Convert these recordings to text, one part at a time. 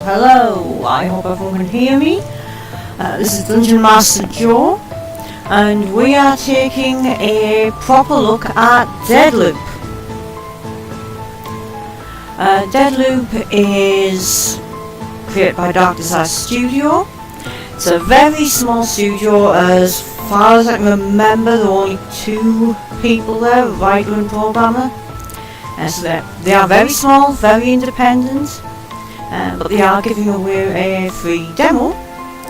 Hello, I hope everyone can hear me. This is Dungeon Master Joe, and we are taking a proper look at Deadloop. Deadloop is created by Dark Desire Studio. It's a very small studio. As far as I can remember, there are only 2 people there, writer and programmer. So they are very small, very independent. But they are giving away a free demo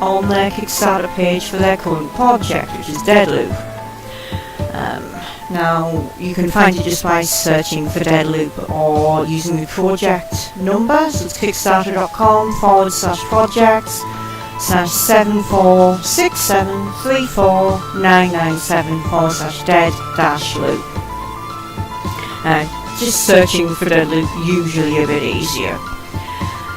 on their Kickstarter page for their current project, which is Deadloop. Now, you can find it just by searching for Deadloop or using the project number, so it's kickstarter.com/projects/7467349974/dead-loop. Just searching for Deadloop usually a bit easier.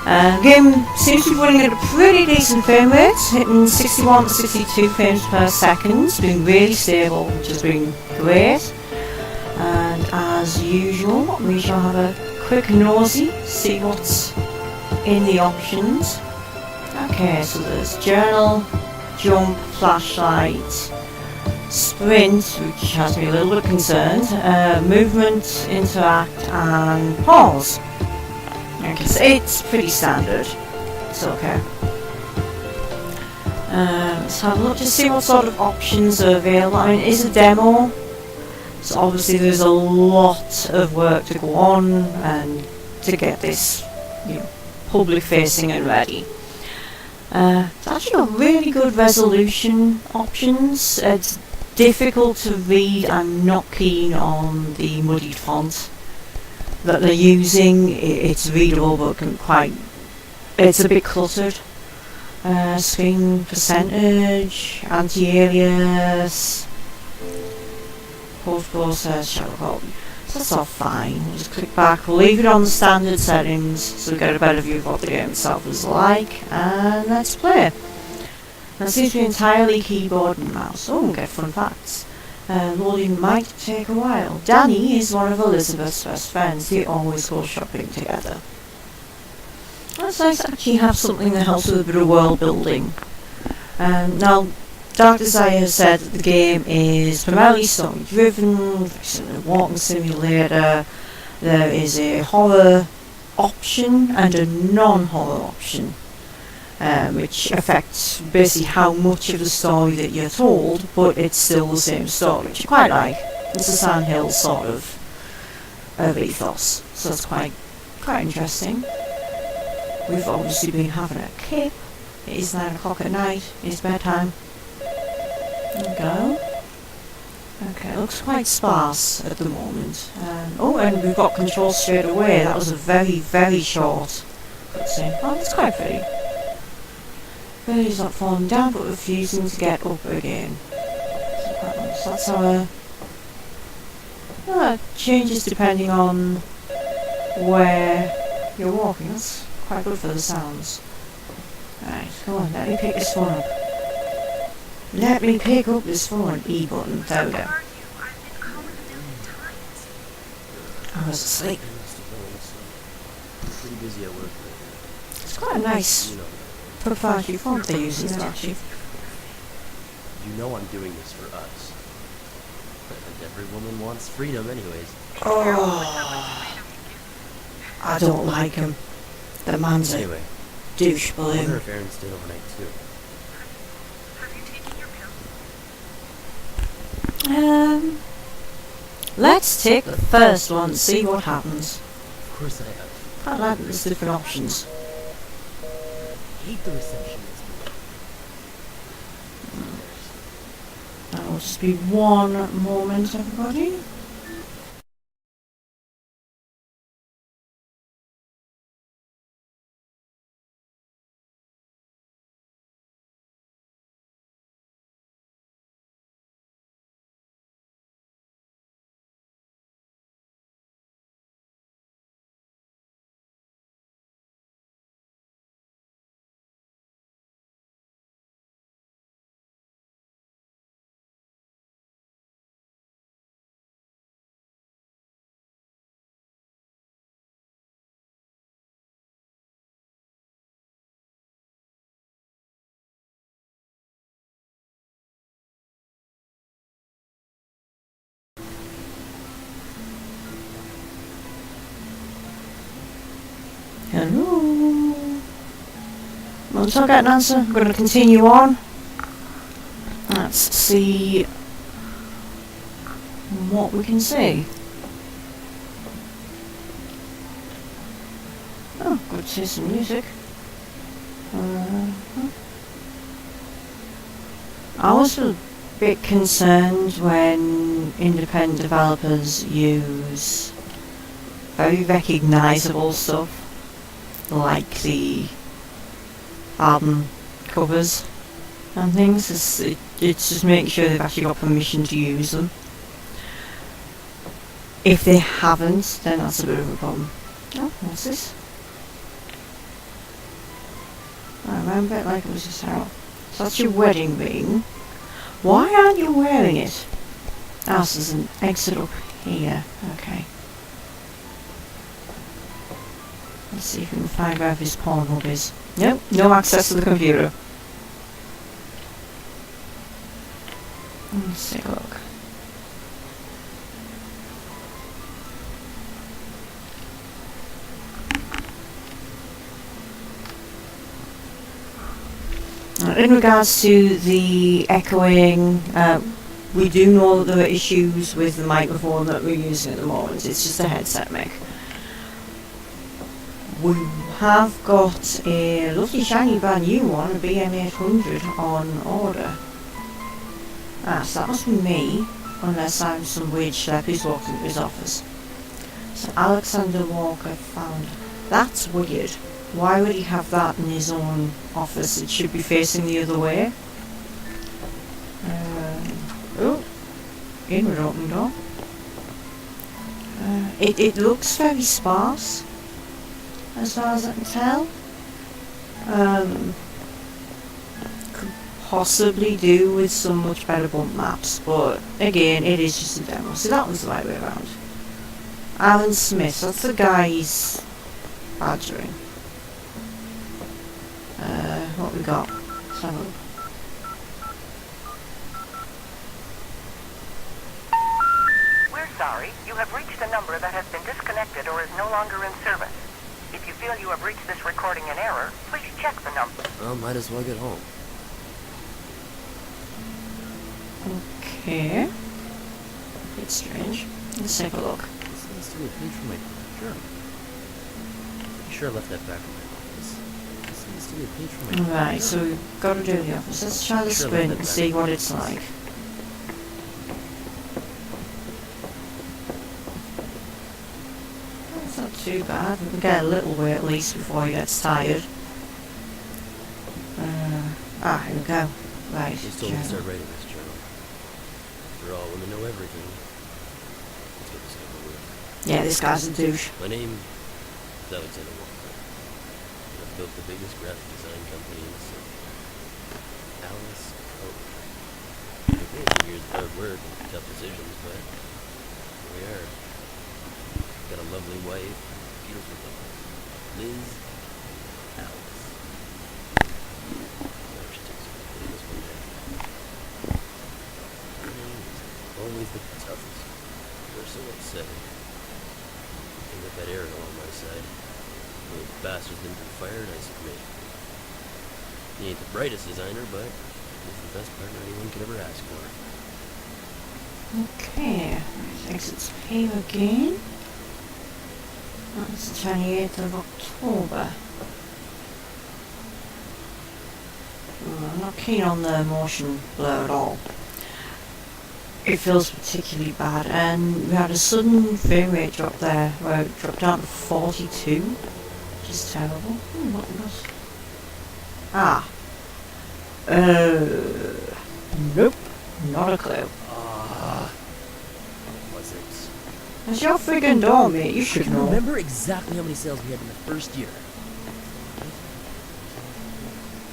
The game seems to be running at a pretty decent frame rate, hitting 61 to 62 frames per second. It's been really stable, which has been great. And as usual, we shall have a quick nosy, see what's in the options. Okay, so there's journal, jump, flashlight, sprint, which has me a little bit concerned, movement, interact, and pause. Okay, so it's pretty standard. It's okay. Let's have a look to see what sort of options are available. I mean, it's a demo, so obviously there's a lot of work to go on and to get this, public facing and ready. It's actually got really good resolution options. It's difficult to read. I'm not keen on the muddied font that they're using. It's readable but it's a bit cluttered. Screen percentage, anti-alias, post-process, shadow quality. So that's all fine. We'll just click back. We'll leave it on the standard settings so we get a better view of what the game itself is like. And let's play. Now it seems to be entirely keyboard and mouse. Oh, we'll get fun facts. Loading might take a while. Danny is one of Elizabeth's best friends. They always go shopping together. It's nice to actually have something that helps with a bit of world building. Now, Dark Desire said that the game is primarily story driven, a walking simulator. There is a horror option and a non-horror option, which affects basically how much of the story that you're told, but it's still the same story, which I quite like. It's a Silent Hill sort of ethos, so it's quite interesting. We've obviously been having a kip. It is 9 o'clock at night. It's bedtime. There we go. Okay, it looks quite sparse at the moment. And we've got control straight away. That was a very, very short cutscene. Oh, it's quite pretty. Birdie's not falling down but refusing to get up again. So that's how it changes depending on where you're walking. That's quite good for the sounds. Right, come on, let me pick this phone up. Let me pick up this phone. E button, there we go. I was asleep. It's quite a nice proprietary font they're using there, actually. You know I'm doing this for us. And every woman wants freedom anyways. Oh, I don't like him. The man's a douche I wonder balloon. if Aaron's stayed overnight too. Have you taken your pill? Let's take the first one and see what happens. Of course I have. Quite like that there's different options. I hate the receptionist. That will just be one moment, everybody. Hello. Until I get an answer, I'm going to continue on. Let's see what we can see. Oh, good to see some music. I was a bit concerned when independent developers use very recognisable stuff, like the album covers and things. It's just making sure they've actually got permission to use them. If they haven't, then that's a bit of a problem. Oh, what's this? I remember it like it was just out. So that's your wedding ring. Why aren't you wearing it? Ah, so there's an exit up here. Okay. Let's see if we can find where his pawn hub is. Nope, no access to the computer. Let's take a look. In regards to the echoing, we do know that there are issues with the microphone that we're using at the moment. It's just a headset mic. We have got a lovely shiny brand new one, a BM800 on order. Ah, so that must be me, unless I'm some weird schlep who's walked into his office. So Alexander Walker found. That's weird. Why would he have that in his own office? It should be facing the other way. Oh, inward open door. It looks very sparse, as far as I can tell. Could possibly do with some much better bump maps, but again, it is just a demo, so that was the right way around. Alan Smith, that's the guy he's badgering. What we got? Let's have a look. We're sorry. You have reached a number that has been disconnected or is no longer in service. If you feel you have reached this recording in error, please check the number. Well, might as well get home. Okay. It's strange. Let's take a look. This seems to be a page from my journal. Pretty sure I left that back in my office. This seems to be a page from my Right, so we've got to do the office. Let's try the sprint and see what it's like. That's not too bad. We can get a little way at least before he gets tired. Here we go. Right, He's told me to start writing this journal. After all, women know everything. Let's get this over with. Yeah, this guy's a douche. My name is Alexander Walker. I've built the biggest graphic design company in the city. Alice Code. It may have years of hard work and tough decisions, but here we are. Got a lovely wife, beautiful daughter, Liz, Alice. Never she takes her to this one day. Her name is always the toughest. They're so upsetting. I got that Aaron on my side. The bastard's been fired, I submit. He ain't the brightest designer, but he's the best partner anyone could ever ask for. Okay, exits pave again. That's the 28th of October. I'm not keen on the motion blur at all. It feels particularly bad, and we had a sudden frame rate drop there, where it dropped down to 42, which is terrible. What was? Nope, not a clue. What was it? It's your friggin' door, mate, you should know. Remember exactly how many sales we had in the first year?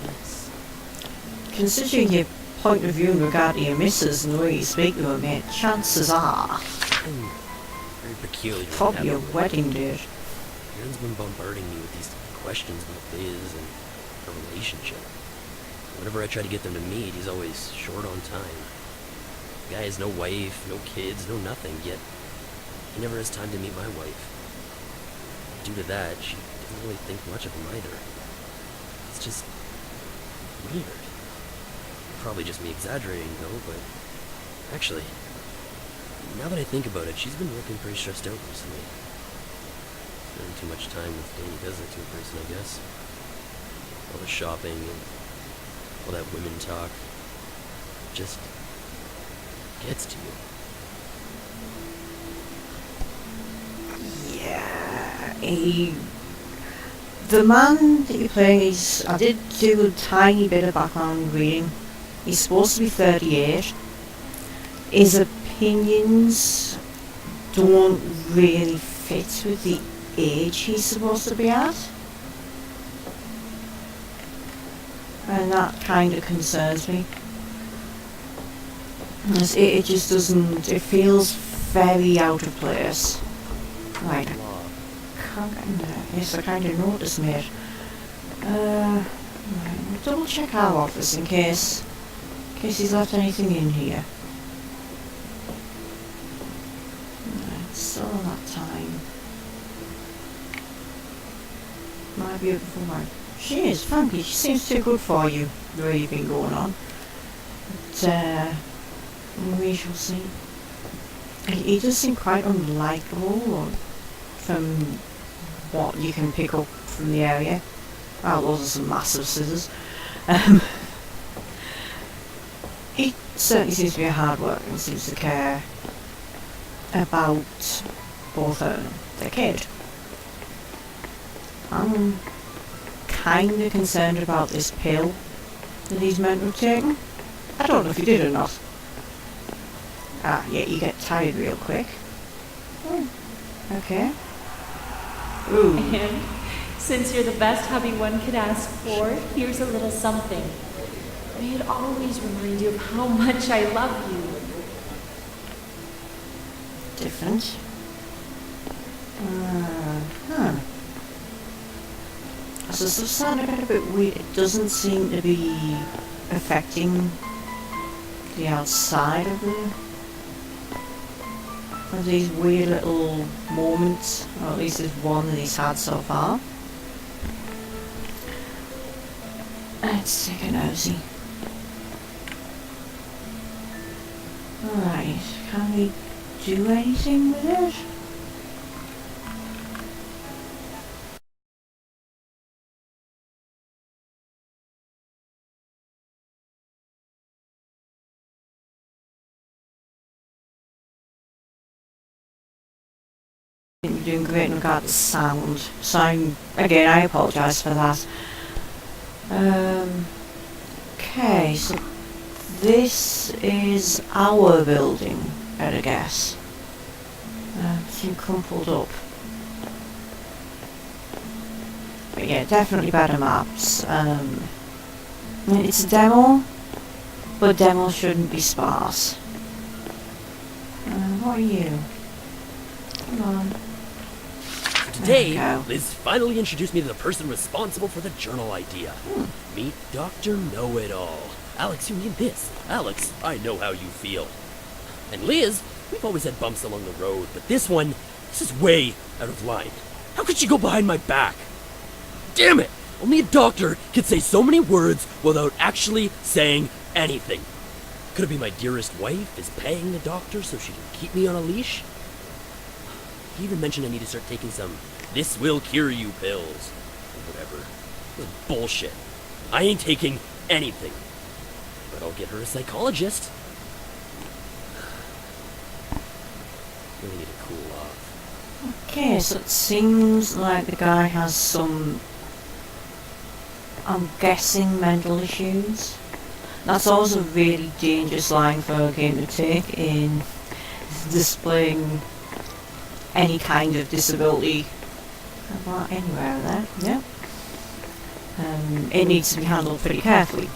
Yes. Considering your point of view in regard to your missus and the way you speak to her, mate, chances are Very peculiar. probably your wedding date. Aaron's been bombarding me with these questions about Liz and her relationship. Whenever I try to get them to meet, he's always short on time. The guy has no wife, no kids, no nothing, yet he never has time to meet my wife. Due to that, she Doesn't really think much of him either. It's just weird. Probably just me exaggerating though, but actually, now that I think about it, she's been looking pretty stressed out recently. Spending too much time with Danny does it to a person, I guess. All the shopping and all that women talk just gets to you. Yeah, the man that you're playing is, I did do a tiny bit of background reading. He's supposed to be 38. His opinions don't really fit with the age he's supposed to be at. And that kind of concerns me. It just doesn't, it feels very out of place. Right, yes, I kind of noticed, mate. Right, double check our office in case he's left anything in here. Right, still that time. Might be before mine. She is, frankly, she seems too good for you, the way you've been going on. But, we shall see. He does seem quite unlikable, from what you can pick up from the area. Well, those are some massive scissors. He certainly seems to be a hard worker and seems to care about both her and their kid. I'm kind of concerned about this pill that he's meant to have taken. I don't know if he did or not. Ah, yeah, you get tired real quick. Oh, okay. Ooh. And since you're the best hubby one could ask for, here's a little something. May it always remind you of how much I love you. Different. Huh. So it's sounding a bit weird. It doesn't seem to be affecting the outside of these weird little moments, or at least there's one that he's had so far. Let's take a nosy. Alright, can we do anything with it? You're doing great in regard to sound. So again, I apologise for that. Okay, so this is our building, I'd guess. Everything crumpled up. But yeah, definitely better maps. It's a demo, but demos shouldn't be sparse. What are you? Come on. Today, Liz finally introduced me to the person responsible for the journal idea. Meet Dr. Know-It-All. Alex, you need this. Alex, I know how you feel. And Liz, we've always had bumps along the road, but this is way out of line. How could she go behind my back? Damn it! Only a doctor can say so many words without actually saying anything. Could it be my dearest wife is paying the doctor so she can keep me on a leash? He even mentioned I need to start taking some "this will cure you" pills. Or whatever. It was bullshit. I ain't taking anything. But I'll get her a psychologist. Really need to cool off. Okay, so it seems like the guy has some, I'm guessing, mental issues. That's always a really dangerous line for a game to take in displaying any kind of disability anywhere there. Yeah. It needs to be handled pretty carefully.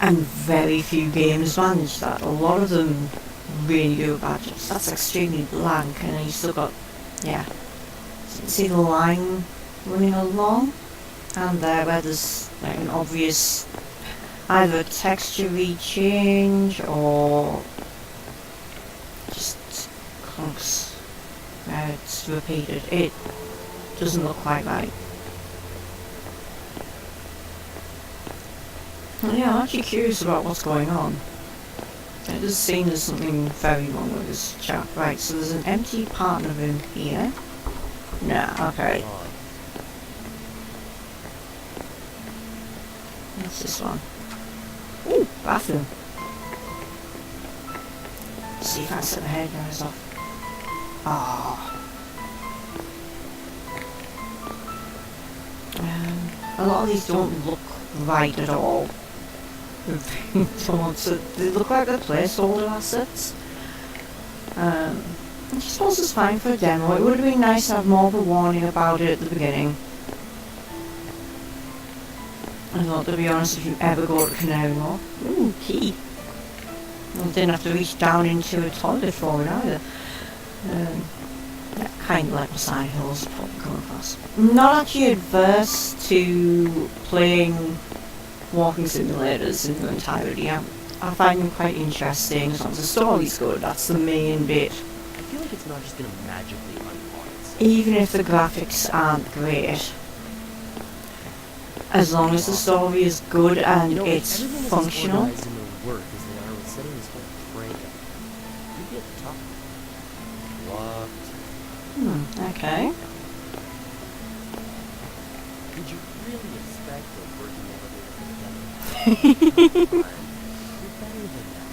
And very few games manage that. A lot of them really do a bad job. That's extremely blank, and then you still got, yeah. See the line running along? And there where there's like an obvious either texture change or just clunks It's repeated. It doesn't look quite right. Yeah, I'm actually curious about what's going on. It does seem there's something very wrong with this chap. Right, so there's an empty partner room here. Nah, okay. What's this one? Ooh, bathroom. See if I can set the hair dryers off. Ah. A lot of these don't look right at all. They look like they're placeholder assets. I suppose it's fine for a demo. It would have been nice to have more of a warning about it at the beginning. I thought, to be honest, if you ever go to Canary Wharf, ooh, key. I didn't have to reach down into a toilet for it either. Yeah, kind of like the side hills probably come across. I'm not actually adverse to playing walking simulators in their entirety. I find them quite interesting as long as the story's good. That's the main bit. I feel like it's not just gonna magically unlock itself. Even if the graphics aren't great, as long as the story is good and it's functional. As in the work as they are with setting this whole prank up. You'd be at the top. Locked. Okay. Did you really expect a working elevator for the demo? You're better than that.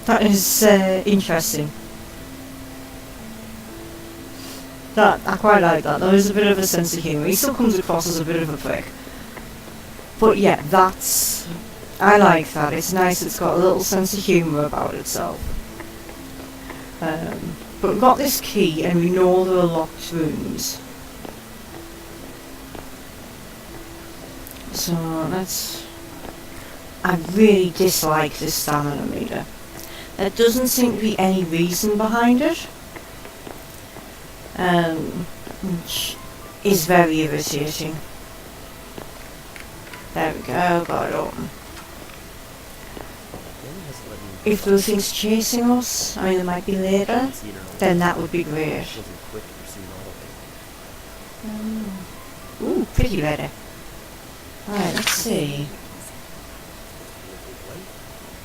That is interesting. I quite like that. There is a bit of a sense of humour. He still comes across as a bit of a prick. But yeah, I like that. It's nice, it's got a little sense of humour about itself. But we've got this key and we know there are locked rooms. So I really dislike this stamina meter. There doesn't seem to be any reason behind it. Which is very irritating. There we go, got it open. If there were things chasing us, I mean there might be later, then that would be great. Ooh, pretty ready. Alright, let's see.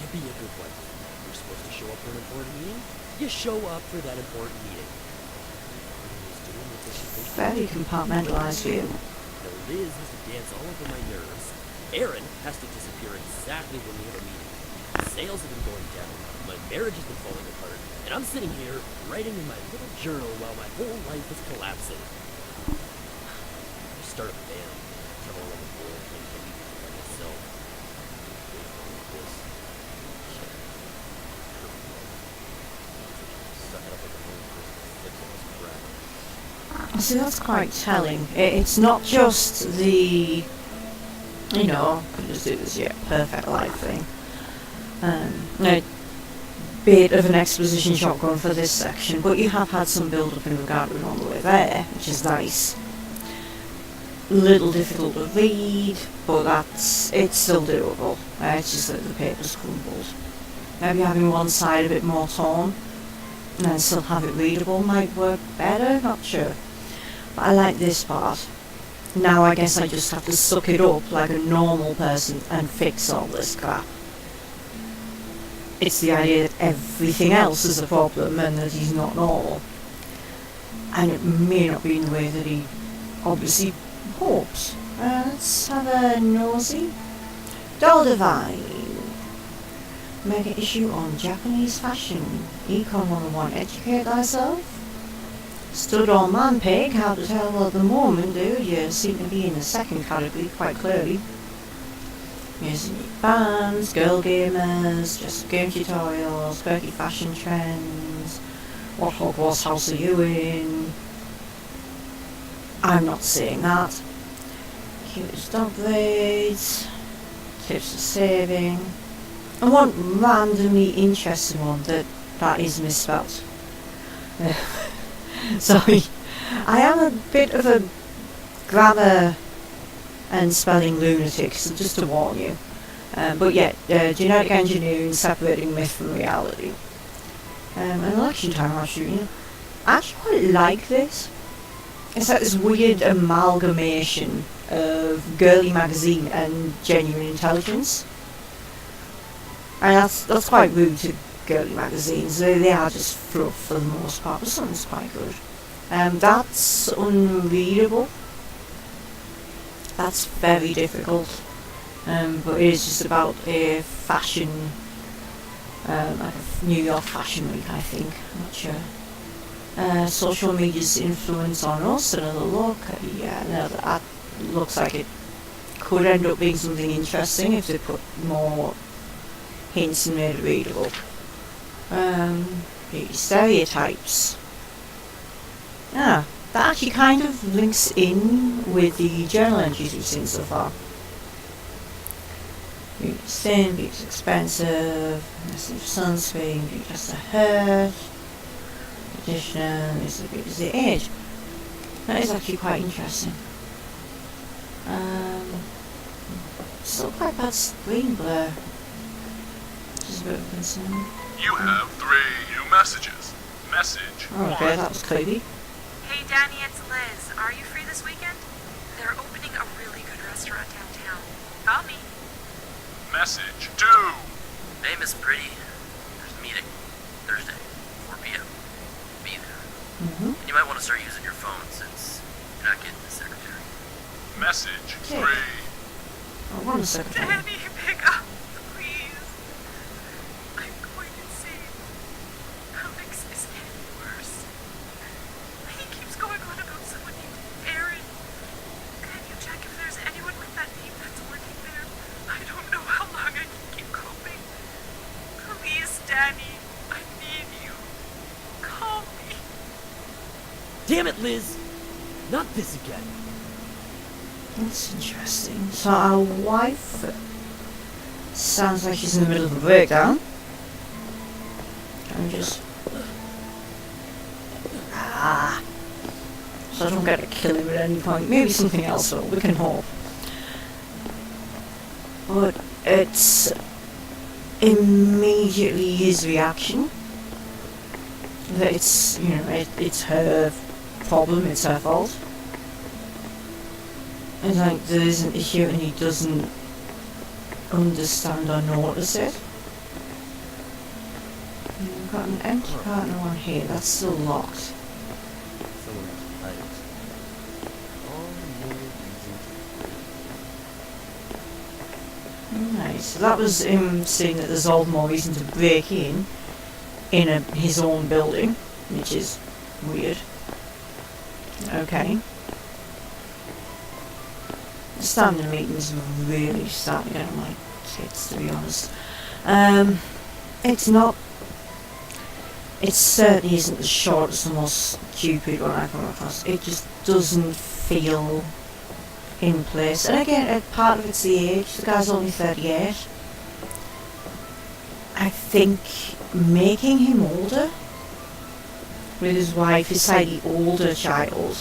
You be a good wife. You're supposed to show up for an important meeting. You show up for that important meeting. Very compartmentalised view. Now Liz has to dance all over my nerves. Aaron has to disappear exactly when we have a meeting. Sales have been going down. My marriage has been falling apart. And I'm sitting here writing in my little journal while my whole life is collapsing. I start a band. Come all over the world and believe it by myself. This. Suck it up like a whole Christmas. Fix all this crap. See, that's quite telling. It's not just the, could just do this, perfect life thing. A bit of an exposition shotgun for this section, but you have had some build-up in regard to it on the way there, which is nice. Little difficult to read, but it's still doable. It's just that the paper's crumbled. Maybe having one side a bit more torn, and then still have it readable might work better, not sure. But I like this part. Now I guess I just have to suck it up like a normal person and fix all this crap. It's the idea that everything else is a problem and that he's not normal. And it may not be in the way that he obviously hopes. Let's have a nosy. Doll Divine. Mega issue on Japanese fashion. Econ 101. Educate thyself. Stood on Man Pig. How to tell? Well, at the moment, dude, you seem to be in the second category quite clearly. Music bands, girl gamers, just game tutorials, quirky fashion trends. What Hogwarts house are you in? I'm not saying that. Cutest upgrades, tips for saving. I want randomly interesting one that is misspelled. Sorry, I am a bit of a grammar and spelling lunatic, so just to warn you. But yeah, genetic engineering, separating myth from reality. An election time, I'm shooting. I actually quite like this. It's like this weird amalgamation of girly magazine and genuine intelligence. And that's quite rude to girly magazines. They are just fluff for the most part, but something's quite good. That's unreadable. That's very difficult. But it is just about a fashion, like a New York Fashion Week, I think. I'm not sure. Social media's influence on us. Another look. Yeah, no, that looks like it could end up being something interesting if they put more hints and made it readable. Beauty stereotypes. Ah, that actually kind of links in with the journal entries we've seen so far. Beauty's thin, beauty's expensive, necessary for sunscreen, beauty has to hurt, conditioner, is the beauty's the age. That is actually quite interesting. Still quite bad screen blur, which is a bit of a concern. You have 3 new messages. Message Okay, 1. that was creepy. Hey Danny, it's Liz. Are you free this weekend? They're opening a really good restaurant downtown. Call me. Message 2. Name is Pretty. There's a meeting. Thursday, 4 p.m. Be there. Mm-hmm. And you might want to start using your phone since you're not getting the secretary. Message Okay. 3. I want a secretary. Danny, pick up, please. I'm going insane. Alex is getting worse. He keeps going on about someone named Aaron. Can you check if there's anyone with that name that's working there? I don't know how long I can keep coping. Please, Danny, I need you. Call me. Damn it, Liz! Not this again. That's interesting. So our wife sounds like she's in the middle of a breakdown. I'm just... So I don't get to kill him at any point. Maybe something else, so we can hope. But it's immediately his reaction that it's, you know, it's her problem, it's her fault. And like there is an issue and he doesn't understand or notice it. We've got an empty partner on here, that's still locked. Someone's pipes. All more reason to Nice. So that was him saying that there's all the more reason to break in his own building, which is weird. Okay. Standing meetings are really starting to get on my tits, to be honest. It's not. It certainly isn't the shortest and most stupid one I've come across. It just doesn't feel in place. And again, part of it's the age. The guy's only 38. I think making him older with his wife, his slightly older child,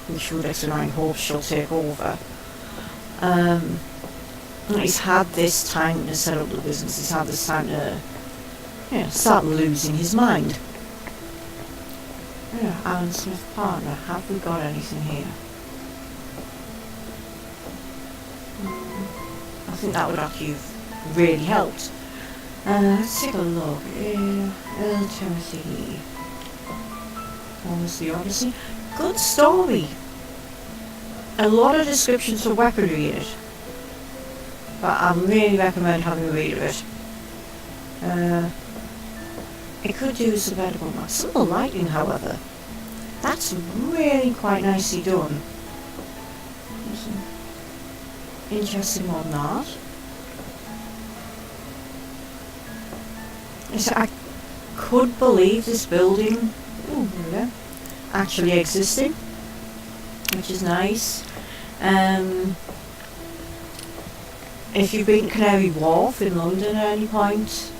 which would explain hope she'll take over. He's had this time to set up the business, he's had this time to start losing his mind. Alan Smith partner, have we got anything here? I think that would actually have really helped. Let's take a look. L. Timothy. What was the Odyssey? Good story. A lot of descriptions for weaponry in it. But I really recommend having a read of it. It could do some better on some of the lighting, however. That's really quite nicely done. Interesting modern art. So I could believe this building actually existing, which is nice. If you've been to Canary Wharf in London at any point,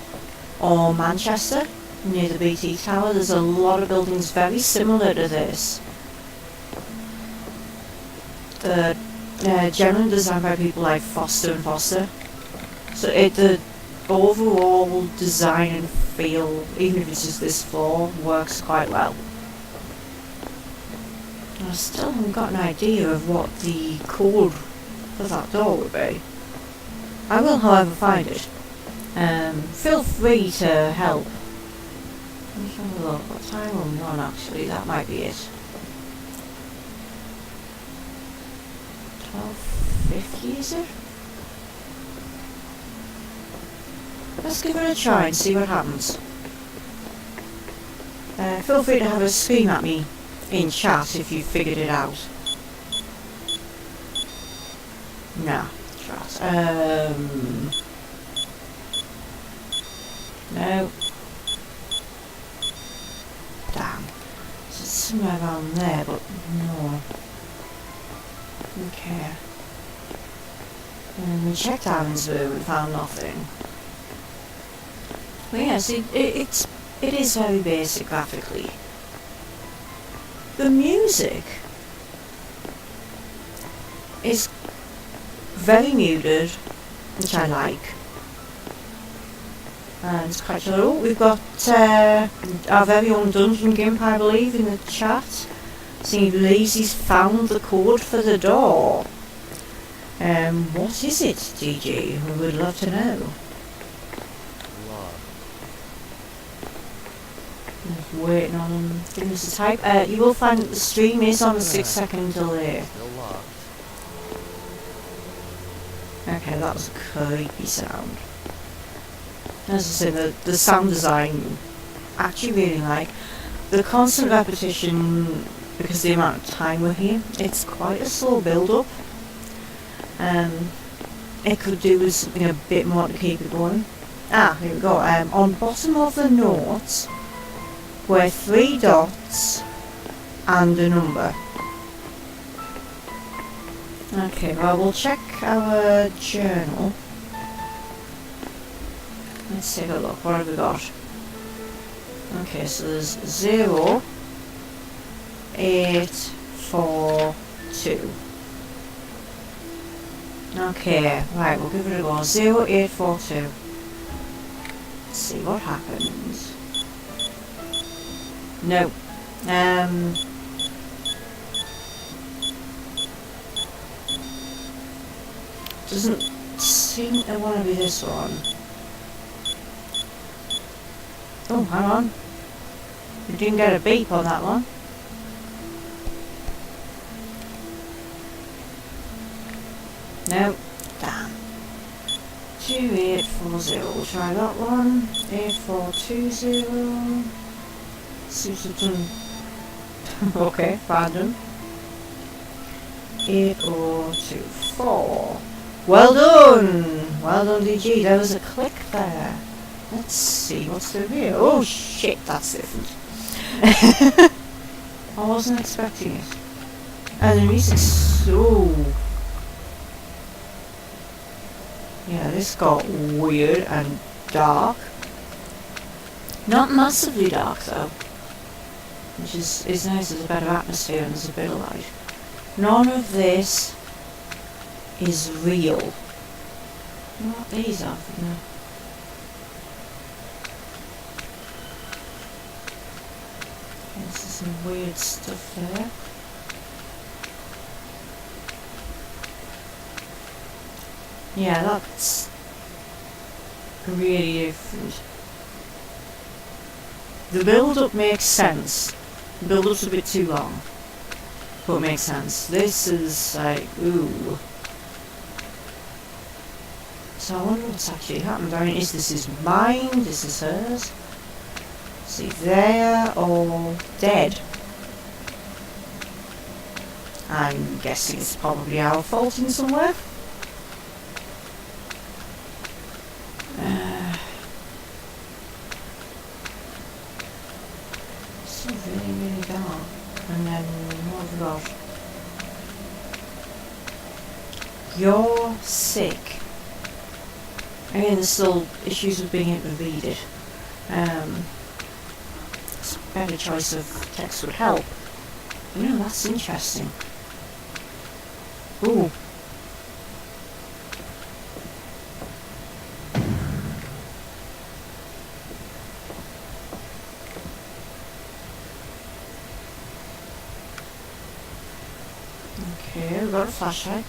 or Manchester, near the BT Tower, there's a lot of buildings very similar to this. The generally designed by people like Foster and Foster. So the overall design and feel, even if it's just this floor, works quite well. I still haven't got an idea of what the code for that door would be. I will, however, find it. Feel free to help. Let's have a look. What time are we on, actually? That might be it. 12:50, is it? Let's give it a try and see what happens. Feel free to have a scream at me in chat if you figured it out. No. Chat. No. Damn. So it's somewhere around there, but no. Okay. And we checked Alan's room and found nothing. But yes, it is very basic graphically. The music is very muted, which I like. And it's quite chill. Oh, we've got our very own Dungeon Gimp, I believe, in the chat. So he believes he's found the code for the door. What is it, DG? We would love to know. Law. Just waiting on him giving us a type. You will find that the stream is on a 6-second delay. Still locked. Okay, that was a creepy sound. As I say, the sound design I actually really like. The constant repetition, because of the amount of time we're here, it's quite a slow build up. It could do with something a bit more to keep it going. Ah, here we go. On bottom of the notes were 3 dots and a number. Okay, well, we'll check our journal. Let's take a look. What have we got? Okay, so there's 0, 8, 4, 2. Okay, right, we'll give it a go. 0, 8, 4, 2. Let's see what happens. No. Doesn't seem to want to be this one. Oh, hang on. We didn't get a beep on that one. No. Damn. 2840. We'll try that one. 8420. Seems to have done. Okay, random. 8024. Well done! Well done, DG. There was a click there. Let's see what's through here. Oh shit, that's different. I wasn't expecting it. And the music's so... Yeah, this got weird and dark. Not massively dark though. Which is nice, there's a better atmosphere and there's a bit of light. None of this is real. What these are, no. This is some weird stuff there. Yeah, that's really different. The build-up makes sense. The build-up's a bit too long, but it makes sense. This is like, ooh. So I wonder what's actually happened. I mean, is this his mind? Is this hers? Is he there or dead? I'm guessing it's probably our fault in somewhere. It's really, really dark. And then what have we got? You're sick. Again, there's still issues with being able to read it. A better choice of text would help. You know, that's interesting. Ooh. got a flashlight.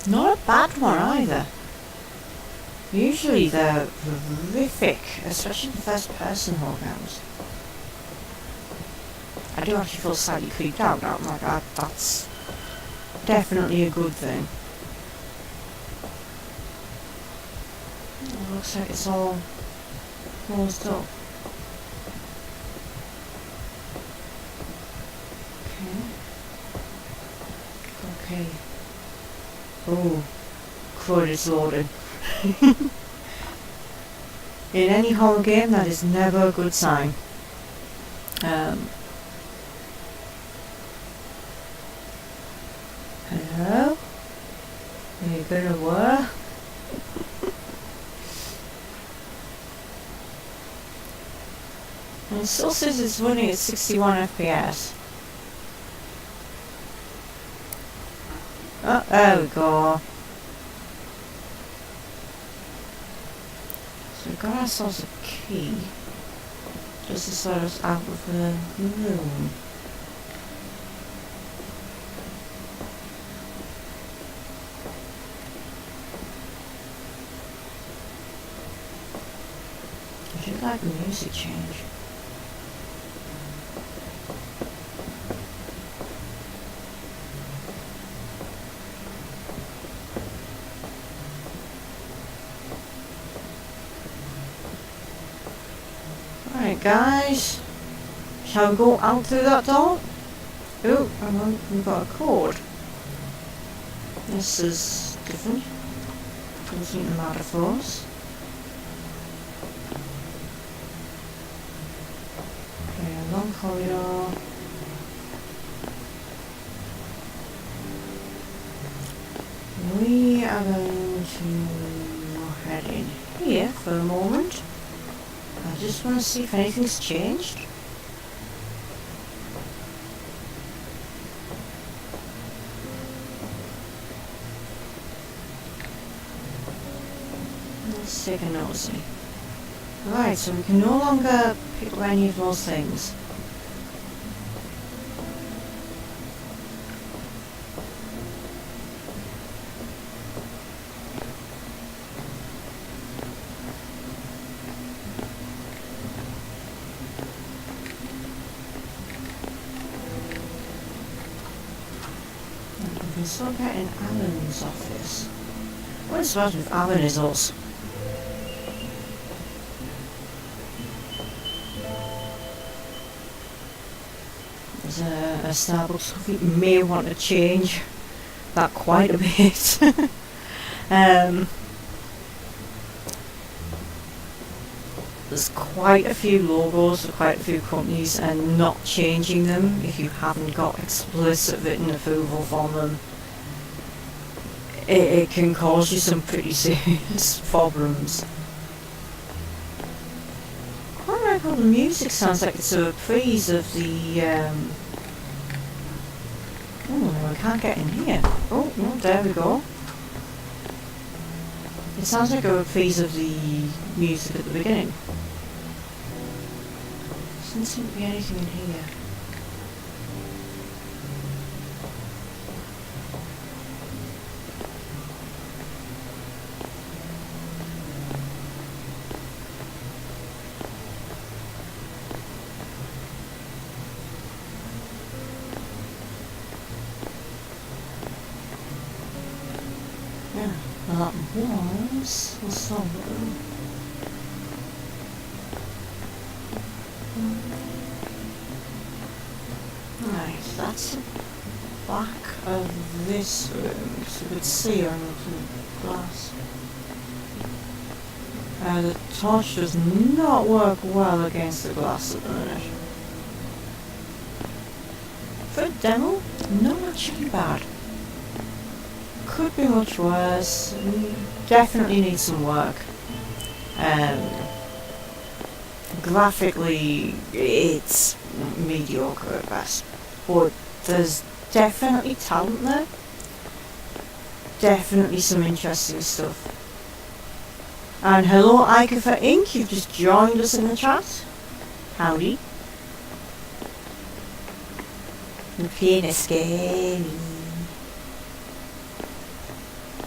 Not a bad one either. Usually they're horrific, especially the first person holograms. I do actually feel slightly creeped out now. Like that's definitely a good thing. It looks like it's all closed up. Okay. Oh, crud, it's loaded. In any horror game, that is never a good sign. Hello? Are you gonna work? And it still says it's running at 61 FPS. Oh, there we go. So we got ourselves a key. Just to let us out of the room. I should like the music change. Alright guys, shall we go out through that door? Oh, hang on, we've got a code. This is different. Doesn't matter for us. Okay, a long corridor. We are going to head in here for a moment. I just want to see if anything's changed. Let's take a nosy. Right, so we can no longer pick up any of those things. We can still get in Alan's office. What is bad with Alan is us. There's a Starbucks coffee. You may want to change that quite a bit. There's quite a few logos for quite a few companies, and not changing them if you haven't got explicit written approval from them, it can cause you some pretty serious problems. Quite like how the music sounds like it's a reprise of the oh, I can't get in here. Oh, no, there we go. It sounds like a reprise of the music at the beginning. Doesn't seem to be anything in here. Yeah, well, that was a song. Right, that's the back of this room, so you could see on the glass. The torch does not work well against the glass at the minute. For a demo, not actually bad. Could be much worse. Definitely needs some work. Graphically, it's mediocre at best, but there's definitely talent there. Definitely some interesting stuff. And hello, Icafer Inc., you've just joined us in the chat. Howdy. We're playing a scary.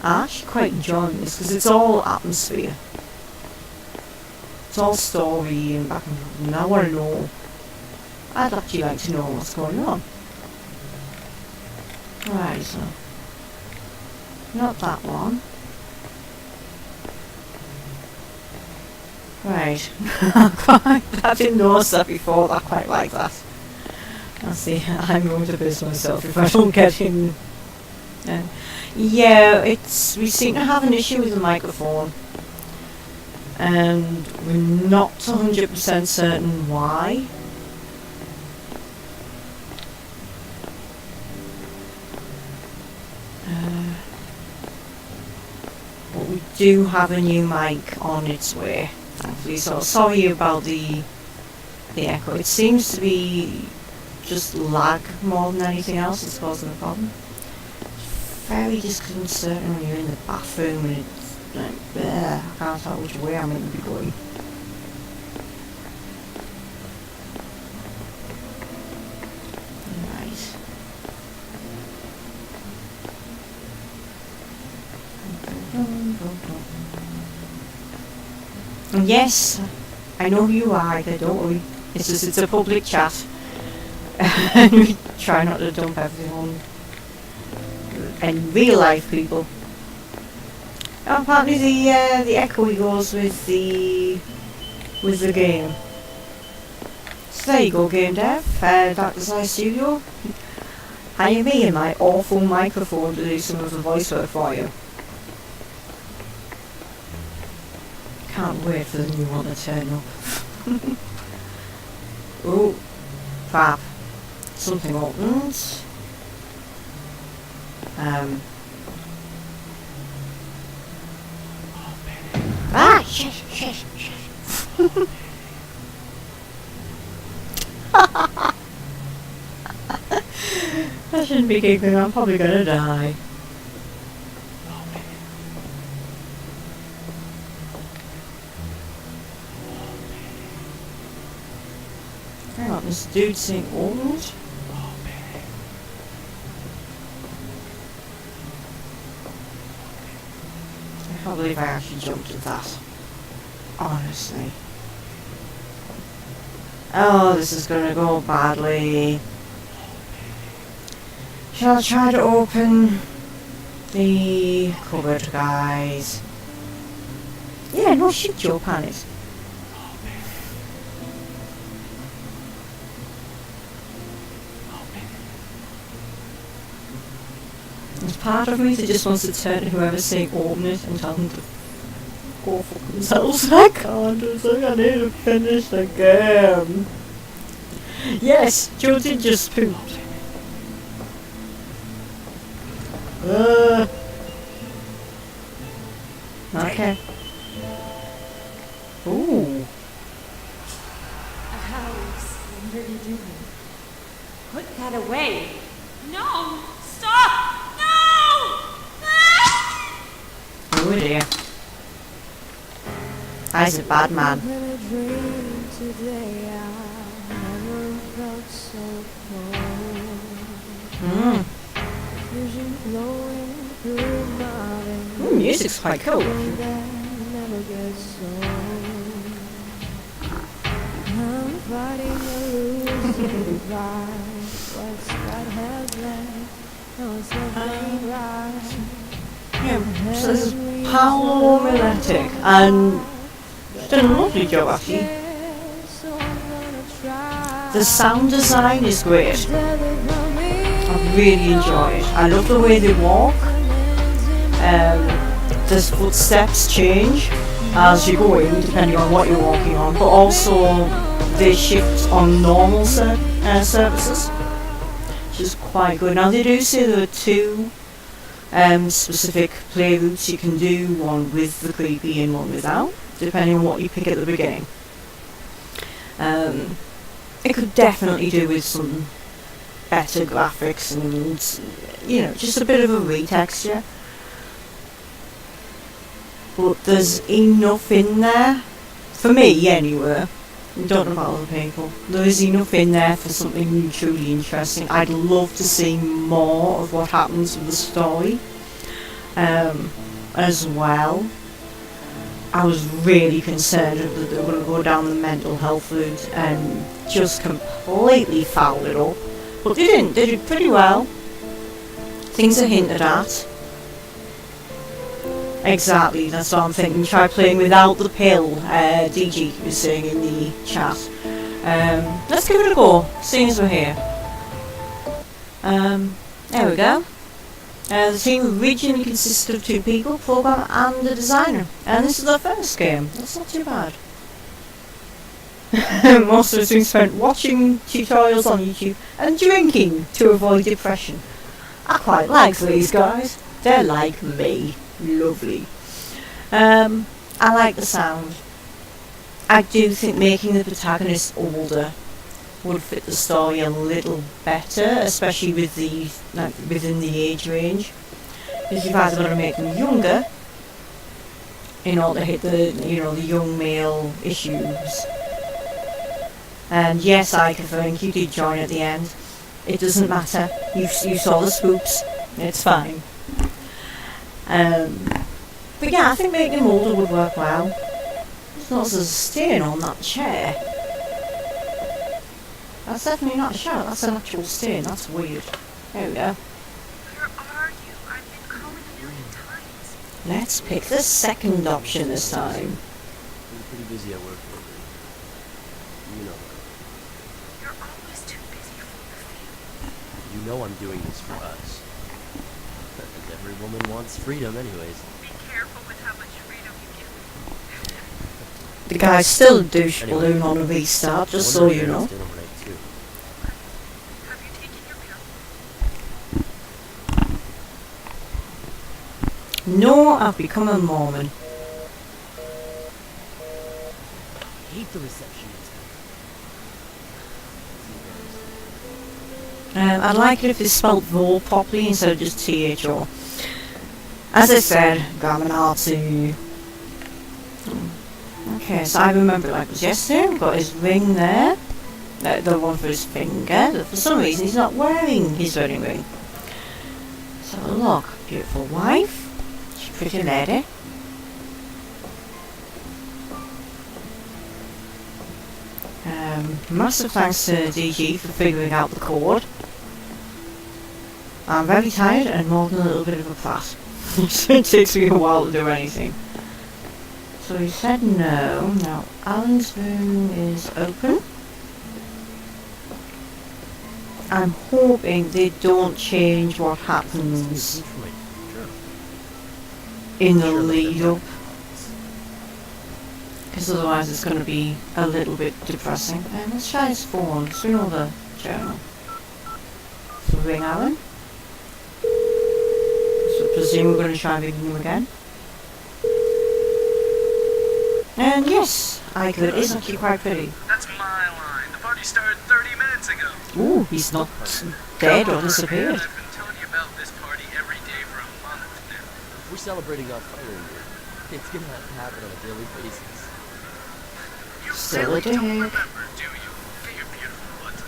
I actually quite enjoy this because it's all atmosphere. It's all story and back and forth, and I want to know. I'd actually like to know what's going on. Right, so. Not that one. Right. I didn't notice that before, I quite like that. I'll see, I'm going to piss myself if I don't get in. Yeah, we seem to have an issue with the microphone. And we're not 100% certain why. But we do have a new mic on its way, thankfully, so sorry about the echo. It seems to be just lag more than anything else that's causing the problem. It's very disconcerting when you're in the bathroom and it's like, bleh, I can't tell which way I'm meant to be going. And yes, I know who you are, don't worry. It's a public chat. And we try not to dump everything on and real life people. And apparently the echoey goes with the game. So there you go, Game Dev, Dr. Sci Studio. Hire me and my awful microphone to do some of the voice work for you. Can't wait for the new one to turn up. Oh, crap. Something opens. Shit. I shouldn't be giggling, I'm probably gonna die. Hang on, this dude saying old? I can't believe I actually jumped at that. Honestly. Oh, this is gonna go badly. Shall I try to open the cupboard, guys? Yeah, no shit, Joe Panic. There's part of me that just wants to turn to whoever's saying open it and tell them to go fuck themselves. I can't, it's like I need to finish the game. Yes, Joe did just poop. Okay. Ooh. Alex, what are you doing? Put that away. No! Stop! No! Oh dear. I's a bad man. Ooh, music's quite cool. Yeah, so this is Paolo Miletic, and done a lovely job actually. The sound design is great. I really enjoy it. I love the way they walk. The footsteps change as you go in, depending on what you're walking on, but also they shift on normal surfaces, which is quite good. Now they do say there are two specific play routes you can do, one with the creepy and one without, depending on what you pick at the beginning. It could definitely do with some better graphics and, you know, just a bit of a retexture. But there's enough in there, for me anyway, I don't know about other people, there is enough in there for something truly interesting. I'd love to see more of what happens with the story. as well. I was really concerned that they were going to go down the mental health route and just completely foul it up. But they didn't. They did pretty well. Things are hinted at. Exactly, that's what I'm thinking. Try playing without the pill, DG was saying in the chat. Let's give it a go, seeing as we're here. There we go. The team originally consisted of 2 people, programmer and a designer. And this is their first game. That's not too bad. Most of it's been spent watching tutorials on YouTube and drinking to avoid depression. I quite like these guys. They're like me. Lovely. I like the sound. I do think making the protagonist older would fit the story a little better, especially with the within the age range. Because you've either got to make them younger in order to hit the the young male issues. And yes, I think you did join at the end. It doesn't matter. You saw the spooks. It's fine. But yeah, I think making him older would work well. There's not a stain on that chair. That's definitely not a shout, that's an actual stain, that's weird. There we go. Where are you? I've been calling a million times. Let's pick the second option this time. I'm pretty busy at work lately. You know that. You're always too busy for the field. You know I'm doing this for us. And every woman wants freedom anyways. Be careful with how much freedom you give me. The guy's still a douche balloon on a restart, just so you know. Have you taken your pill? No, I've become a Mormon. I hate the receptionist. I'd like it if it's spelled Vo properly instead of just THO. As I said, Gamanatsu. Okay, so I remember like it was yesterday, we've got his ring there. The one for his finger. For some reason he's not wearing his wedding ring. So look, beautiful wife. She's a pretty lady. Massive thanks to DG for figuring out the code. I'm very tired and more than a little bit of a fat. It takes me a while to do anything. So he said no. Now Alan's room is open. I'm hoping they don't change what happens in the lead up, because otherwise it's going to be a little bit depressing. And let's try his phone. Let's ring over the journal. So ring Alan. So I presume we're going to try ringing him again. And yes, I could. It's actually quite pretty. That's my line. The party started 30 minutes ago. Ooh, he's not dead or disappeared. I've been telling you about this party every day for a month now. We're celebrating our firing day. It's gonna have to happen on a daily basis. You Still really a don't dick. remember, do you? Get your beautiful butt to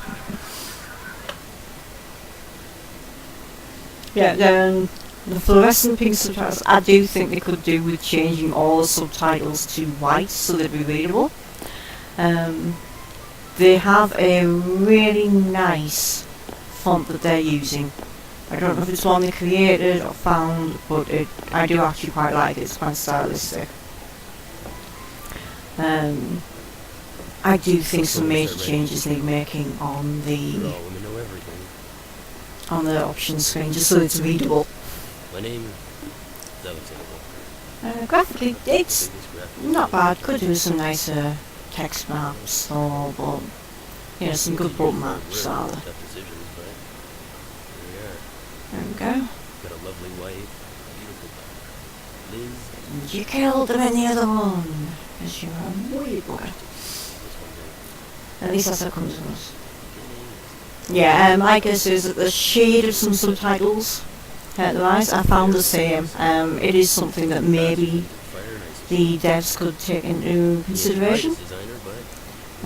the Yeah, then the fluorescent pink subtitles, I do think they could do with changing all the subtitles to white so they'd be readable. They have a really nice font that they're using. I don't know if it's one they created or found, but I do actually quite like it. It's quite stylistic. I do think some major changes need making on We're the all women know everything. option screen, just so it's readable. My name is Alexander. Graphically, it's Biggest graphic not bad. designer. Could do some nicer text maps or, but, you know, some good book maps are there. Tough decisions, but here we are. There we go. Got a lovely wife, a beautiful daughter. Liz, You killed them in the other one. Because you're a weird boy. this one day. At least that's how it comes to us. Yeah, I guess is that the shade of some subtitles. Otherwise, I found the same. It is something that maybe Fire nice. the devs could take into consideration. Designer, but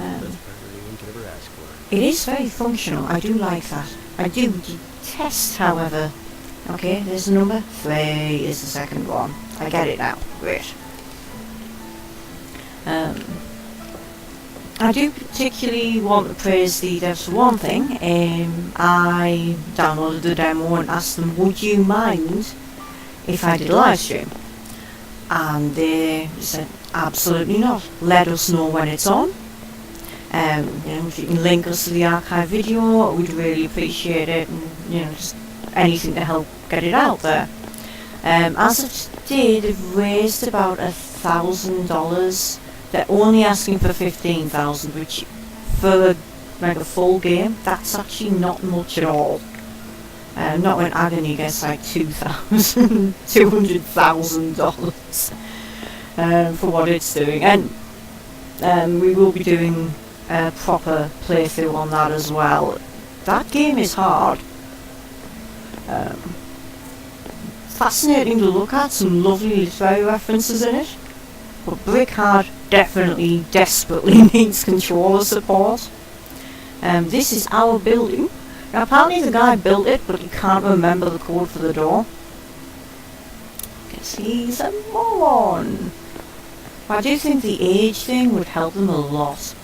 Um, best part anyone could ever ask for. It is very functional. I do like that. I do detest, however, Okay, there's the number. 3 is the second one. I get it now. Great. I do particularly want to praise the devs for one thing. I downloaded the demo and asked them, would you mind if I did a live stream? And they said, absolutely not. Let us know when it's on. If you can link us to the archive video, we'd really appreciate it, and just anything to help get it out there. As of today, they've raised about $1,000. They're only asking for 15,000, which for a full game, that's actually not much at all. Not when Agony gets like $200,000 for what it's doing, and we will be doing a proper playthrough on that as well. That game is hard. Fascinating to look at, some lovely literary references in it, but Brick Hard definitely, desperately needs controller support. This is our building. Now, apparently the guy built it, but he can't remember the code for the door. Guess he's a moron. But I do think the age thing would help them a lot.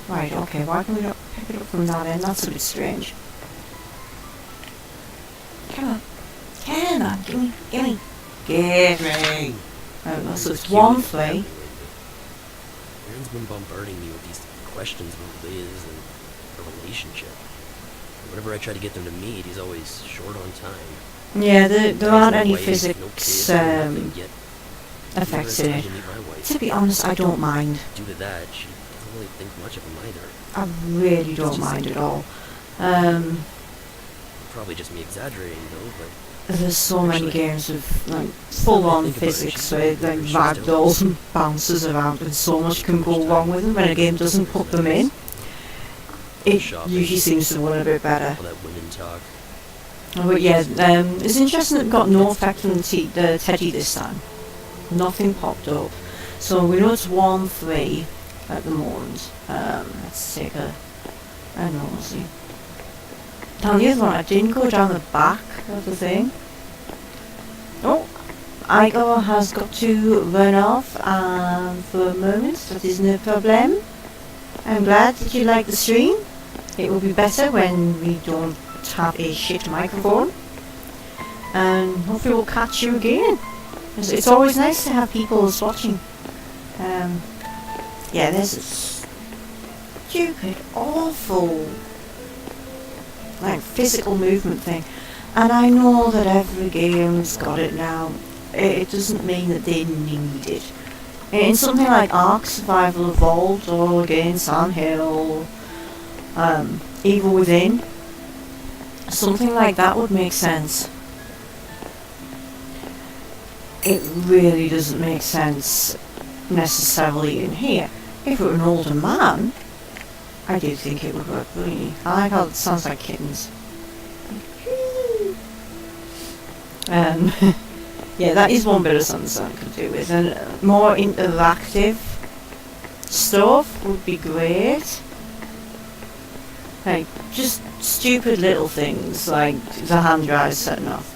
Right, okay, why can we not pick it up from that end? That's a bit strange. Come on, gimme. Give me. Oh, so it's 1-3. Aaron's been bombarding me with these questions about Liz and her relationship. Whenever I try to get them to meet, he's always short on time. Yeah, there aren't any wife, physics no kids, no nothing, yet effects in whenever it. it's time to meet my wife, To be honest, I don't mind. due to that, she doesn't really think much of him either. I really don't mind at all. Probably just me exaggerating though, but There's so many games with like full-on physics where like ragdolls and bounces around, and so much can go wrong with them when a game doesn't put them in. It usually seems to run a bit better. all that women talk. But yeah, it's interesting that it got no effect from the Teddy this time. Nothing popped up. So we know it's 1-3 at the moment. Let's take a nosy. Now the other one, I didn't go down the back of the thing. Oh, Igor has got to run off for a moment. That is no problem. I'm glad that you like the stream. It will be better when we don't have a shit microphone. And hopefully we'll catch you again. It's always nice to have people watching. Yeah, there's a stupid, awful, like, physical movement thing. And I know that every game's got it now. It doesn't mean that they need it. In something like Ark Survival Evolved, or again Sandhill, Evil Within, something like that would make sense. It really doesn't make sense necessarily in here. If it were an older man, I do think it would work really. I like how it sounds like kittens. Yeah, that is one bit of something I could do with. And more interactive stuff would be great. Like, just stupid little things, like the hand drive setting off.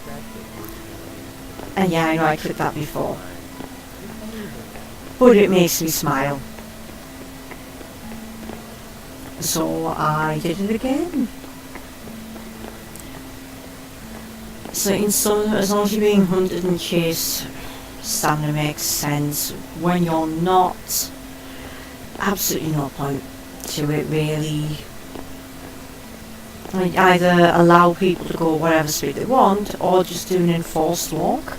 And yeah, I know I clicked that before. But it makes me smile. So I did it again. So in some, as long as you're being hunted and chased, stamina makes sense. When you're not, absolutely no point to it really. Like, either allow people to go whatever speed they want, or just do an enforced walk.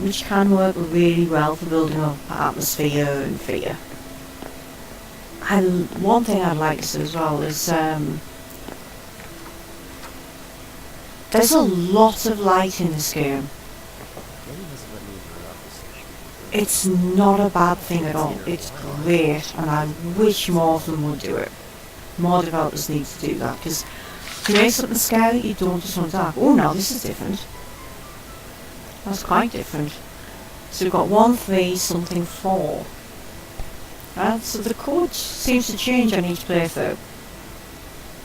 Which can work really well for building up atmosphere and fear. One thing I'd like to say as well is there's a lot of light in this game. It's not a bad thing at all. It's great, and I wish more of them would do it. More developers need to do that, because to make something scary, you don't just want dark. Oh no, this is different. That's quite different. So we've got 1-3 something 4. Right, so the code seems to change on each playthrough.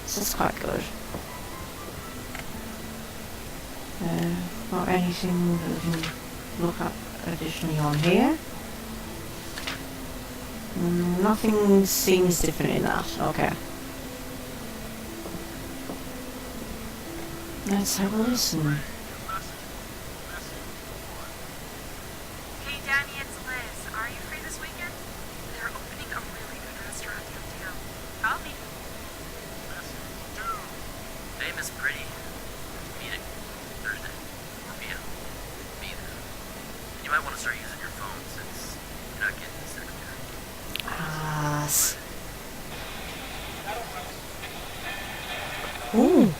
So that's quite good. Not anything that we can look at additionally on here. Nothing seems different in that. Okay. Let's have a listen. Hey Danny, it's Liz. Are you free this weekend? They're opening a really good restaurant downtown. I'll be. Hey, Miss Pretty. Meeting Thursday, 4 p.m. Be there. You might want to start using your phone since you're not getting the signal here. Ooh.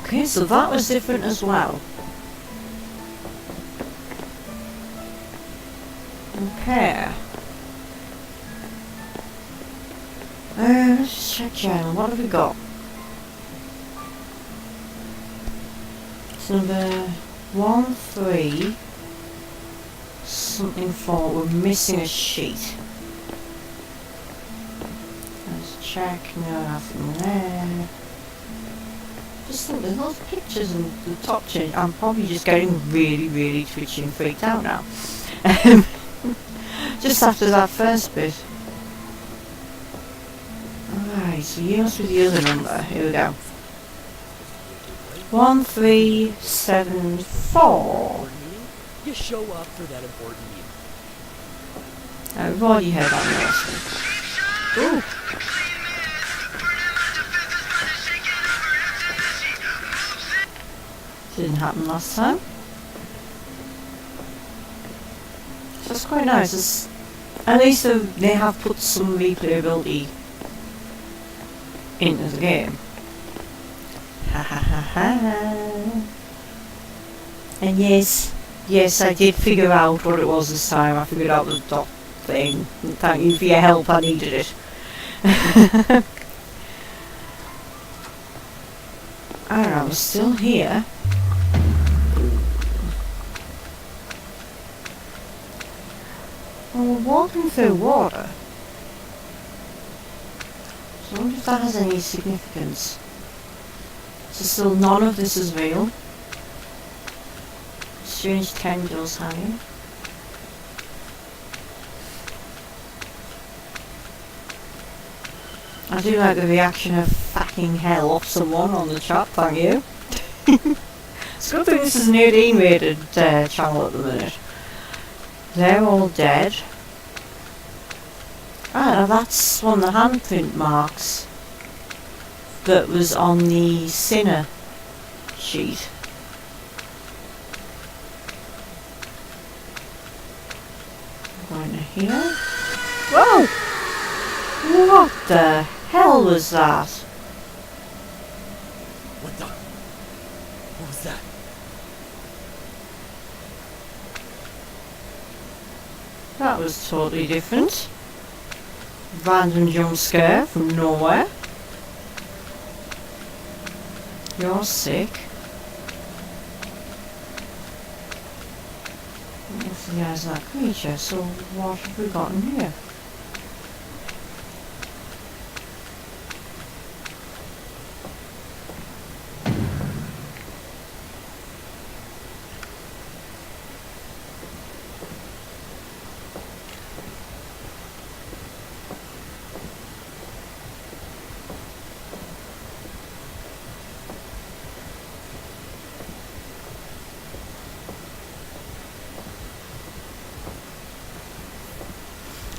Okay, so that was different as well. Okay. Let's check channel. What have we got? It's number 1-3. Something 4. We're missing a sheet. Let's check. No, nothing there. Just think there's lots of pictures and the top change. I'm probably just getting really twitchy and freaked out now. Just after that first bit. Alright, so you must be the other number. Here we go. 1374. You show up for that important meeting. We've already heard that one. Ooh. Didn't happen last time. So it's quite nice. At least they have put some replayability into the game. Ha ha ha ha. And yes, I did figure out what it was this time. I figured out the dot thing. Thank you for your help, I needed it. Alright, we're still here. Well, we're walking through water. So I wonder if that has any significance. So still none of this is real. Strange tendrils hanging. I do like the reaction of fucking hell off someone on the chat, thank you. It's good thing this is an 18 rated channel at the minute. They're all dead. Ah, now that's one of the handprint marks that was on the Sinner sheet. Going to here. Whoa! What the hell was that? What the? What was that? That was totally different. Random jump scare from nowhere. You're sick. What's the eyes of that creature? So what have we got in here?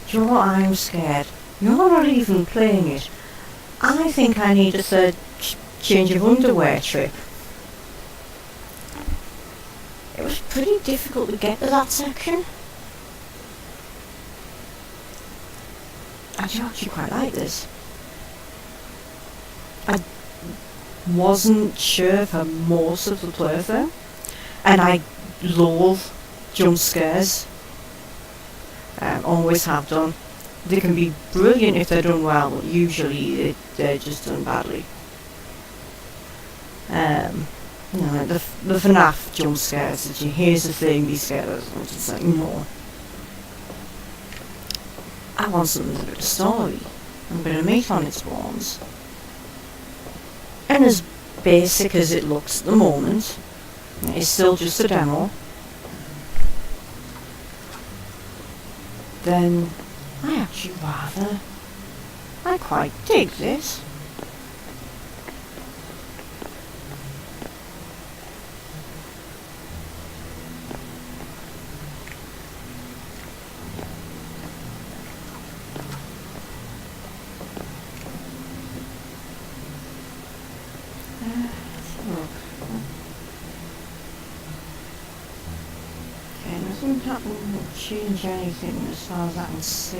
Do you know what? I'm scared. You're not even playing it. I think I need a third change of underwear trip. It was pretty difficult to get to that section. I do actually quite like this. I wasn't sure for most of the playthrough, and I loathe jump scares. Always have done. They can be brilliant if they're done well, but usually they're just done badly. You know, like the FNAF jump scares, that you here's the thing, these scares, and it's just like, no. I want something with a story, and a bit of meat on its bones. And as basic as it looks at the moment. It's still just a demo. Then I quite dig this. Okay, nothing happened will change anything as far as I can see.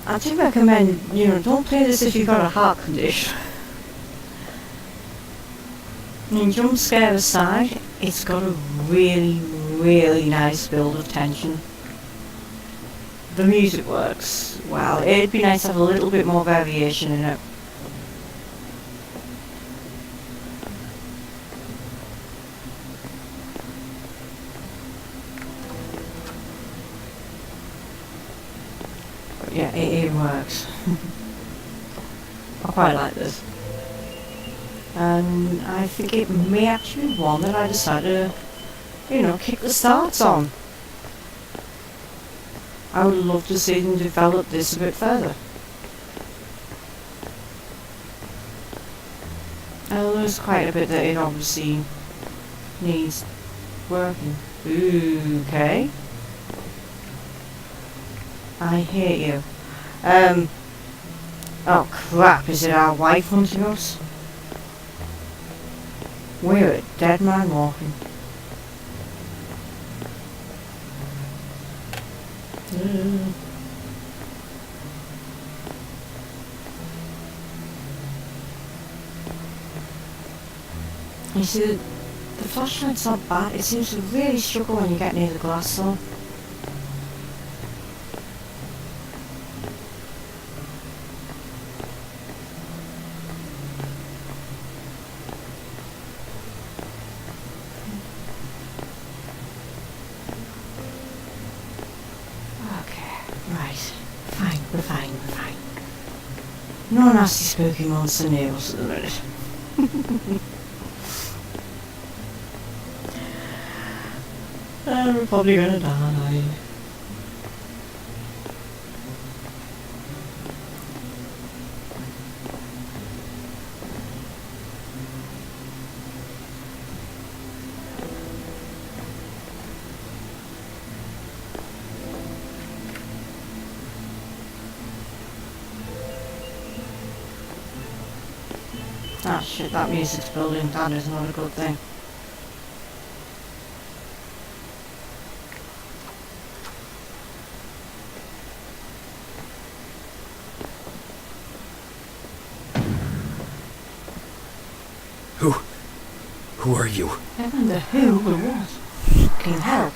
I do recommend, don't play this if you've got a heart condition. I mean, jump scare aside, it's got a really, really nice build of tension. The music works well. It'd be nice to have a little bit more variation in it. But yeah, it works. I quite like this. And I think it may actually be one that I decided to, kick the starts on. I would love to see them develop this a bit further. There's quite a bit that it obviously needs working. Ooh, okay. I hear you. Oh crap, is it our wife hunting us? We're a dead man walking. You see, the flashlight's not bad. It seems to really struggle when you get near the glass though. No nasty spooky monster near us at the minute. We're probably gonna die. Ah shit, that music's building. That is not a good thing. Who are you? Heaven, the who or what? Fucking hell.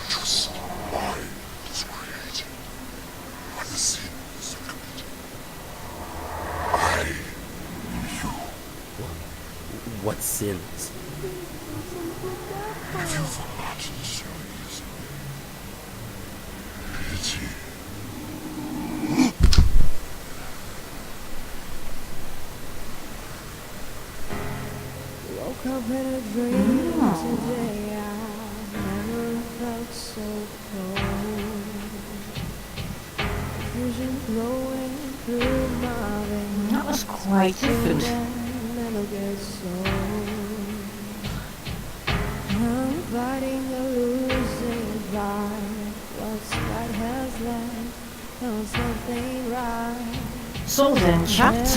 Just mind is created. When the sin is committed. I, you, What sins? have you forgotten series? Pity. Woke up in a dream today. I never felt so cold. Vision flowing through my veins. That was quite different. Never get sold. I'm fighting a losing fight. What's right has left? No, something right. So then, chat.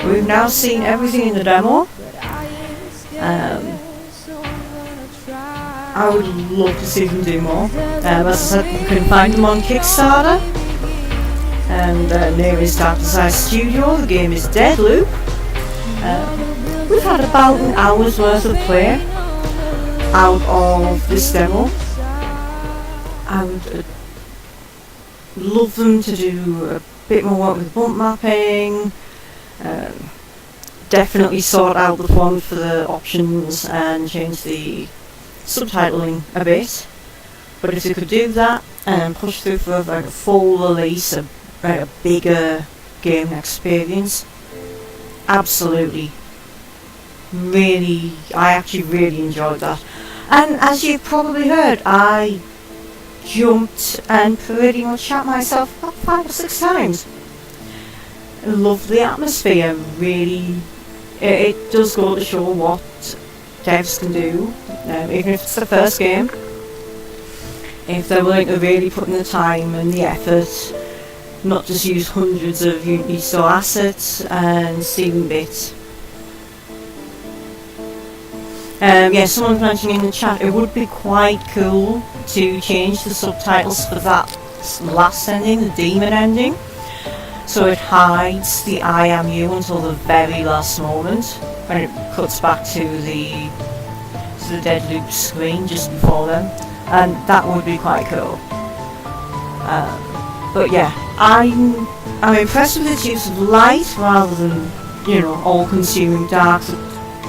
We've now seen everything in the demo. I would love to see them do more. As I said, you can find them on Kickstarter. And nearest Afterside Studio. The game is Deadloop. We've had about an hour's worth of play out of this demo. I would love them to do a bit more work with bump mapping, Definitely sort out the font for the options and change the subtitling a bit. But if you could do that and push through for like a full release, a bigger game experience, absolutely. Really, I actually really enjoyed that. And as you've probably heard, I jumped and pretty much shot myself about 5 or 6 times. Love the atmosphere, really. It does go to show what devs can do, even if it's the first game. If they're willing to really put in the time and the effort, not just use hundreds of Unity store assets and stealing bits. Someone's mentioning in the chat, it would be quite cool to change the subtitles for that last ending, the demon ending, so it hides the I am you until the very last moment, when it cuts back to the dead loop screen just before them, and that would be quite cool. But yeah, I'm impressed with its use of light rather than, all-consuming dark.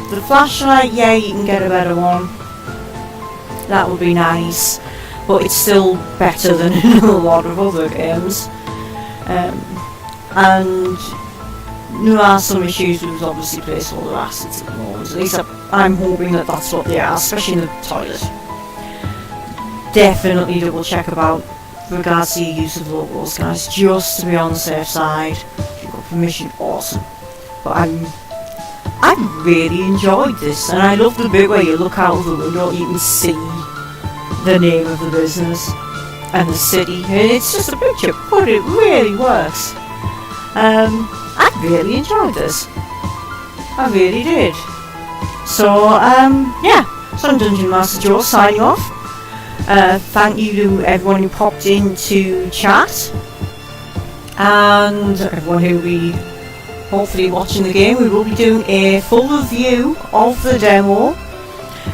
The flashlight, yeah, you can get a better one. That would be nice, but it's still better than in a lot of other games. And there are some issues with obviously placeholder assets at the moment. At least I'm hoping that that's what they are, especially in the toilet. Definitely double check about regards to your use of logos, guys, just to be on the safe side. If you've got permission, awesome. But I really enjoyed this, and I love the bit where you look out of the window, you can see the name of the business and the city, and it's just a picture, but it really works. I really enjoyed this. I really did. So, so I'm Dungeon Master Joe signing off. Thank you to everyone who popped into chat, and everyone who will be hopefully watching the game. We will be doing a full review of the demo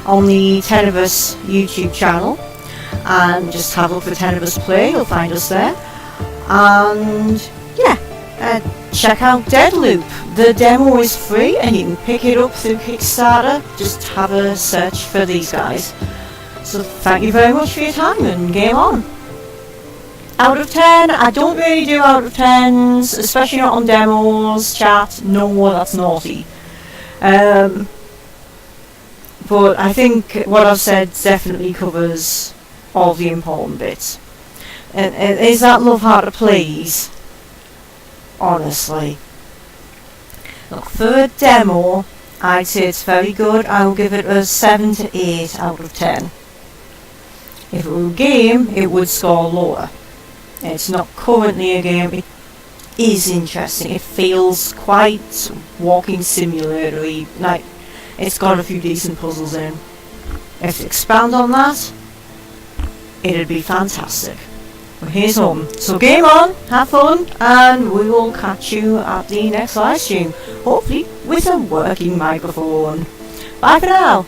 on the Tenebris YouTube channel, and just have a look for Tenebris Play, you'll find us there. And check out Deadloop. The demo is free and you can pick it up through Kickstarter. Just have a search for these guys. So thank you very much for your time and game on. Out of 10, I don't really do out of 10s, especially not on demos, chat. No, that's naughty. But I think what I've said definitely covers all the important bits. And is that love hard to please? Honestly. Look, for a demo, I'd say it's very good. I will give it a 7 to 8 out of 10. If it were a game, it would score lower. It's not currently a game. It is interesting. It feels quite walking simulator-y. Like, it's got a few decent puzzles in. If you expand on that, it'd be fantastic. But here's home. So game on, have fun, and we will catch you at the next live stream. Hopefully with a working microphone. Bye for now.